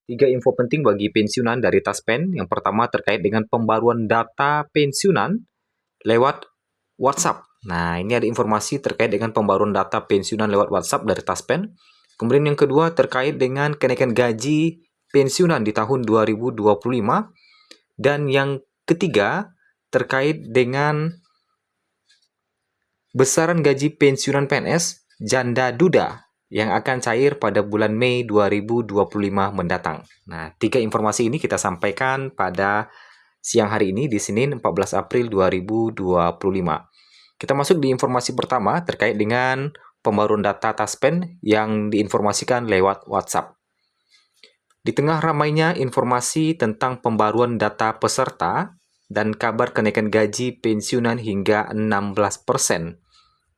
Tiga info penting bagi pensiunan dari Taspen. Yang pertama terkait dengan pembaruan data pensiunan lewat WhatsApp. Nah, ini ada informasi terkait dengan pembaruan data pensiunan lewat WhatsApp dari Taspen. Kemudian yang kedua terkait dengan kenaikan gaji pensiunan di tahun 2025. Dan yang ketiga terkait dengan besaran gaji pensiunan PNS janda duda yang akan cair pada bulan Mei 2025 mendatang. Nah, tiga informasi ini kita sampaikan pada siang hari ini di Senin 14 April 2025. Kita masuk di informasi pertama terkait dengan pembaruan data Taspen yang diinformasikan lewat WhatsApp. Di tengah ramainya informasi tentang pembaruan data peserta dan kabar kenaikan gaji pensiunan hingga 16%,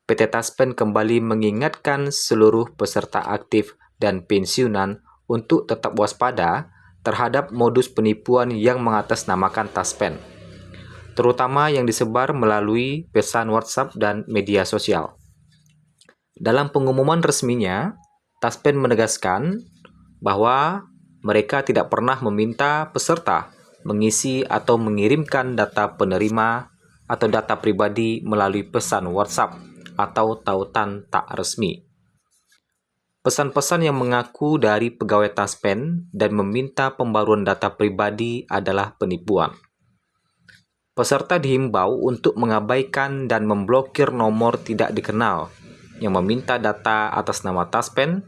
PT Taspen kembali mengingatkan seluruh peserta aktif dan pensiunan untuk tetap waspada terhadap modus penipuan yang mengatasnamakan Taspen, terutama yang disebar melalui pesan WhatsApp dan media sosial. Dalam pengumuman resminya, Taspen menegaskan bahwa mereka tidak pernah meminta peserta mengisi atau mengirimkan data penerima atau data pribadi melalui pesan WhatsApp atau tautan tak resmi. Pesan-pesan yang mengaku dari pegawai Taspen dan meminta pembaruan data pribadi adalah penipuan. Peserta dihimbau untuk mengabaikan dan memblokir nomor tidak dikenal yang meminta data atas nama Taspen,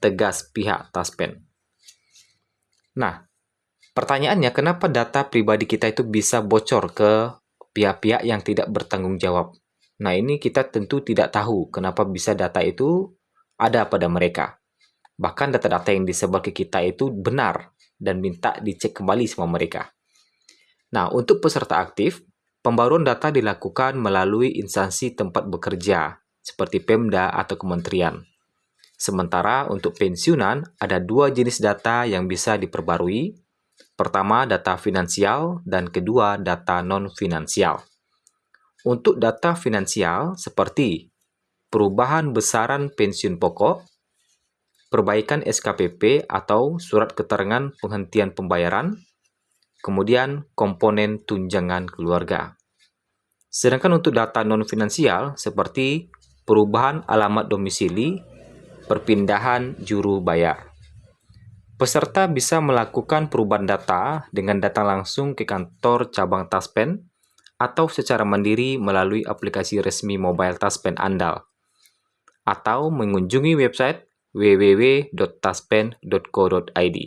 tegas pihak Taspen. Nah, pertanyaannya kenapa data pribadi kita itu bisa bocor ke pihak-pihak yang tidak bertanggung jawab? Nah, ini kita tentu tidak tahu kenapa bisa data itu ada pada mereka. Bahkan data-data yang disebar ke kita itu benar dan minta dicek kembali sama mereka. Nah, untuk peserta aktif, pembaruan data dilakukan melalui instansi tempat bekerja, seperti Pemda atau kementerian. Sementara untuk pensiunan, ada dua jenis data yang bisa diperbarui. Pertama, data finansial, dan kedua, data non-finansial. Untuk data finansial seperti perubahan besaran pensiun pokok, perbaikan SKPP atau surat keterangan penghentian pembayaran, kemudian komponen tunjangan keluarga. Sedangkan untuk data non-finansial seperti perubahan alamat domisili, perpindahan juru bayar. Peserta bisa melakukan perubahan data dengan datang langsung ke kantor cabang Taspen atau secara mandiri melalui aplikasi resmi mobile Taspen andal, atau mengunjungi website www.taspen.co.id.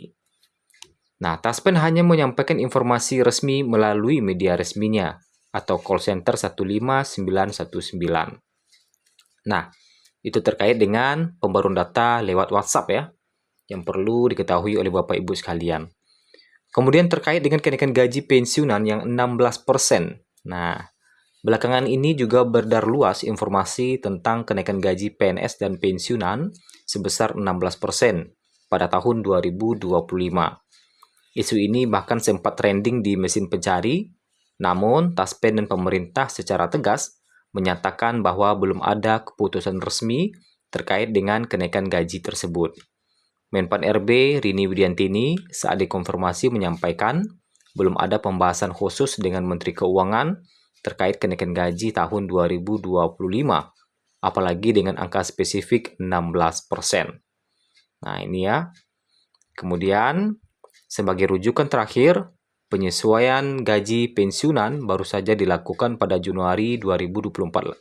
Nah, Taspen hanya menyampaikan informasi resmi melalui media resminya atau call center 15919. Nah, itu terkait dengan pembaruan data lewat WhatsApp ya, yang perlu diketahui oleh Bapak Ibu sekalian. Kemudian terkait dengan kenaikan gaji pensiunan yang 16%. Nah, belakangan ini juga beredar luas informasi tentang kenaikan gaji PNS dan pensiunan sebesar 16% pada tahun 2025. Isu ini bahkan sempat trending di mesin pencari, namun Taspen dan pemerintah secara tegas menyatakan bahwa belum ada keputusan resmi terkait dengan kenaikan gaji tersebut. Menpan RB Rini Widiantini saat dikonfirmasi menyampaikan belum ada pembahasan khusus dengan Menteri Keuangan terkait kenaikan gaji tahun 2025, apalagi dengan angka spesifik 16%. Nah, ini ya. Kemudian, sebagai rujukan terakhir, penyesuaian gaji pensiunan baru saja dilakukan pada Januari 2024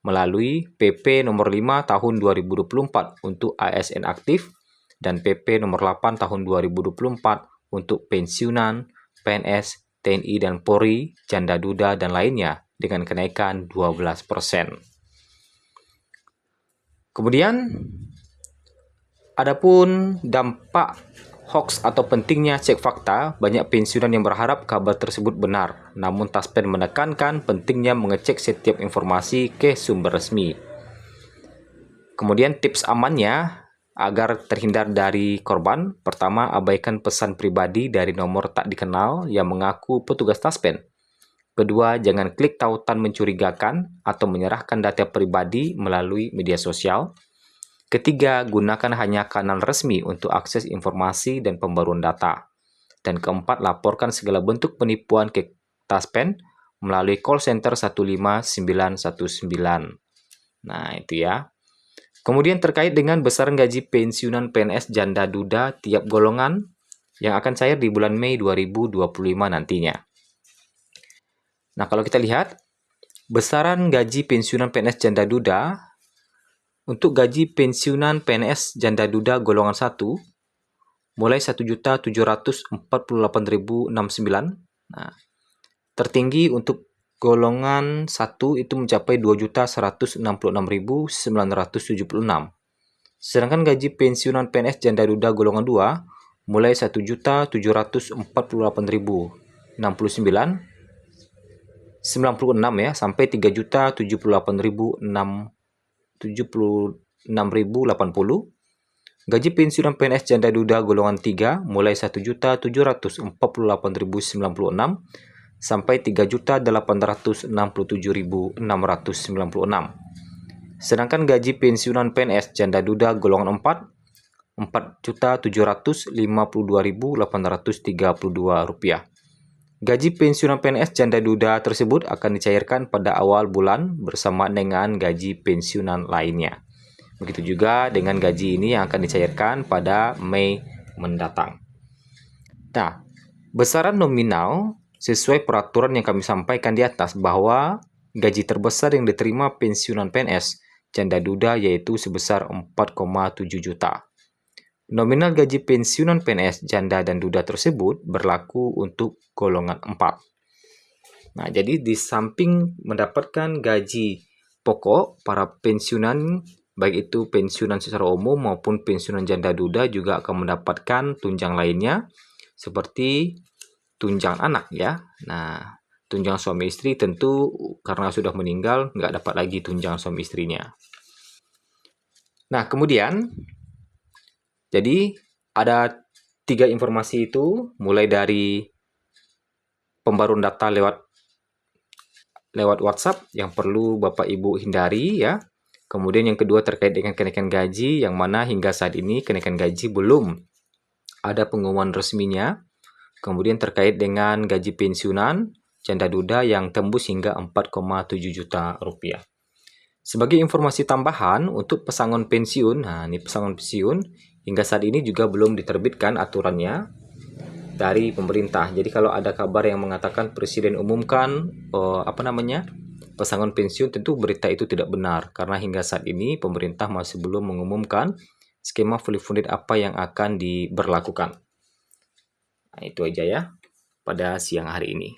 melalui PP nomor 5 tahun 2024 untuk ASN aktif dan PP nomor 8 tahun 2024 untuk pensiunan, PNS, TNI dan Polri, janda duda dan lainnya dengan kenaikan 12%. Kemudian, adapun dampak hoax atau pentingnya cek fakta, banyak pensiunan yang berharap kabar tersebut benar. Namun Taspen menekankan pentingnya mengecek setiap informasi ke sumber resmi. Kemudian tips amannya agar terhindar dari korban, pertama abaikan pesan pribadi dari nomor tak dikenal yang mengaku petugas Taspen. Kedua, jangan klik tautan mencurigakan atau menyerahkan data pribadi melalui media sosial. Ketiga, gunakan hanya kanal resmi untuk akses informasi dan pembaruan data. Dan keempat, laporkan segala bentuk penipuan ke Taspen melalui call center 15919. Nah, itu ya. Kemudian terkait dengan besaran gaji pensiunan PNS janda duda tiap golongan yang akan cair di bulan Mei 2025 nantinya. Nah, kalau kita lihat, besaran gaji pensiunan PNS janda duda untuk gaji pensiunan PNS janda duda golongan 1 mulai 1.748.069. Nah, tertinggi untuk golongan 1 itu mencapai 2.166.976. Sedangkan gaji pensiunan PNS janda duda golongan 2 mulai 1.748.069 ya sampai 3.078.076.080. Gaji pensiunan PNS janda duda golongan 3 mulai 1.748.096 sampai 3.867.696. Sedangkan gaji pensiunan PNS janda duda golongan 4 Rp4.752.832. Gaji pensiunan PNS janda duda tersebut akan dicairkan pada awal bulan bersamaan dengan gaji pensiunan lainnya. Begitu juga dengan gaji ini yang akan dicairkan pada Mei mendatang. Nah, besaran nominal sesuai peraturan yang kami sampaikan di atas bahwa gaji terbesar yang diterima pensiunan PNS janda duda yaitu sebesar 4,7 juta. Nominal gaji pensiunan PNS janda dan duda tersebut berlaku untuk golongan 4. Nah, jadi di samping mendapatkan gaji pokok, para pensiunan baik itu pensiunan secara umum maupun pensiunan janda duda juga akan mendapatkan tunjang lainnya seperti tunjang anak ya. Nah, tunjang suami istri tentu karena sudah meninggal nggak dapat lagi tunjang suami istrinya. Nah, kemudian jadi ada 3 informasi itu, mulai dari pembaruan data lewat WhatsApp yang perlu Bapak Ibu hindari ya. Kemudian yang kedua terkait dengan kenaikan gaji yang mana hingga saat ini kenaikan gaji belum ada pengumuman resminya. Kemudian terkait dengan gaji pensiunan janda duda yang tembus hingga 4,7 juta rupiah. Sebagai informasi tambahan untuk pesangon pensiun, nah ini pesangon pensiun hingga saat ini juga belum diterbitkan aturannya dari pemerintah. Jadi kalau ada kabar yang mengatakan presiden umumkan pesangon pensiun, tentu berita itu tidak benar karena hingga saat ini pemerintah masih belum mengumumkan skema fully funded apa yang akan diberlakukan. Nah, itu aja ya pada siang hari ini.